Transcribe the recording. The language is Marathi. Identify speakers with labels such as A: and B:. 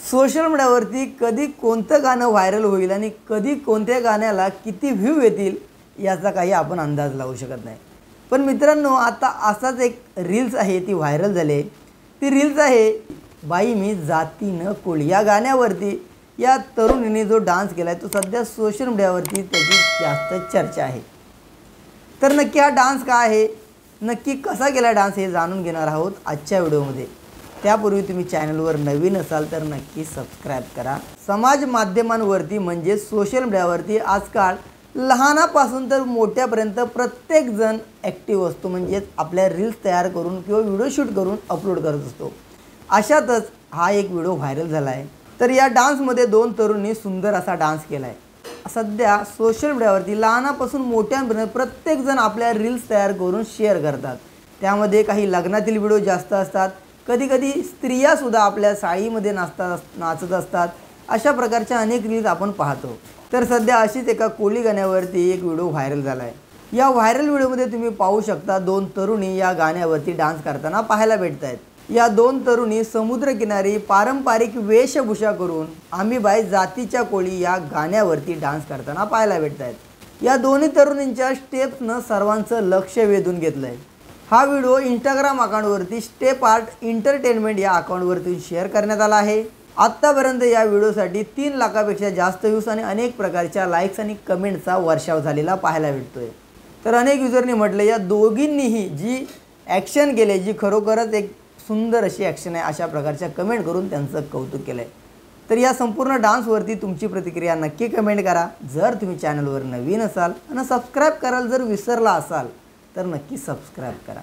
A: सोशल मीडियावरती कधी कोणतं गाणं व्हायरल होईल आणि कधी कोणत्या गाण्याला किती व्ह्यू येतील याचा काही आपण अंदाज लावू शकत नाही। पण मित्रांनो, आता असाच एक रील्स आहे, ती व्हायरल झाली आहे। ती रील्स आहे बाई मी जाती न कोळी या गाण्यावरती या तरुणीने जो डान्स केला आहे तो सध्या सोशल मीडियावरती त्याची जास्त चर्चा आहे। तर नक्की हा डान्स काय आहे, नक्की कसा केला डान्स हे जाणून घेणार आहोत आजच्या व्हिडिओमध्ये। त्यापूर्वी तुम्ही चॅनलवर नवीन असाल तर नक्की सबस्क्राइब करा। समाज माध्यमांवरती म्हणजे सोशल मीडियावरती आजकाल लहानापासून तर मोठ्यापर्यंत प्रत्येक जण ॲक्टिव्ह असतो, म्हणजे आपल्या रील्स तयार करून किंवा व्हिडिओ शूट करून अपलोड करत असतो। अशातच हा एक व्हिडिओ व्हायरल झाला आहे। तर या डान्समध्ये दोन तरुणी सुंदर असा डान्स केला आहे। सध्या सोशल मीडियावरती लहानापासून मोठ्यांपर्यंत प्रत्येक जण आपल्या रील्स तयार करून शेअर करतात। त्यामध्ये काही लग्नातील व्हिडिओ जास्त असतात, कधी कधी स्त्रियासुद्धा आपल्या साडीमध्ये नाचत असतात। अशा प्रकारच्या अनेक रील्स आपण पाहतो। तर सध्या अशीच एका कोळी गाण्यावरती एक व्हिडिओ व्हायरल झाला आहे। या व्हायरल व्हिडिओमध्ये तुम्ही पाहू शकता दोन तरुणी या गाण्यावरती डान्स करताना पाहायला भेटत आहेत। या दोन तरुणी समुद्रकिनारी पारंपरिक वेशभूषा करून आम्ही बाई जातीच्या कोळी या गाण्यावरती डान्स करताना पाहायला भेटत आहेत। या दोन्ही तरुणींच्या स्टेप्सनं सर्वांचं लक्ष वेधून घेतलं आहे। हा व्हिडिओ इंस्टाग्राम अकाउंटवरती स्टेप आर्ट एंटरटेनमेंट या अकाउंटवरती शेअर करण्यात आला आहे। आत्तापर्यंत या व्हिडिओसाठी 3 लाखापेक्षा जास्त व्ह्यूज आणि अनेक प्रकारच्या लाईक्स आणि कमेंटचा वर्षाव झालेला पाहायला भेटतोय। तर अनेक युजरनी म्हटलं या दोघींनीही जी ॲक्शन केली जी खरोखरच एक सुंदर अशी ॲक्शन आहे, अशा प्रकारच्या कमेंट करून त्यांचं कौतुक केलं आहे। तर या संपूर्ण डान्सवरती तुमची प्रतिक्रिया नक्की कमेंट करा। जर तुम्ही चॅनलवर नवीन असाल आणि सबस्क्राईब करायला जर विसरला असाल तर नक्की सबस्क्राईब करा।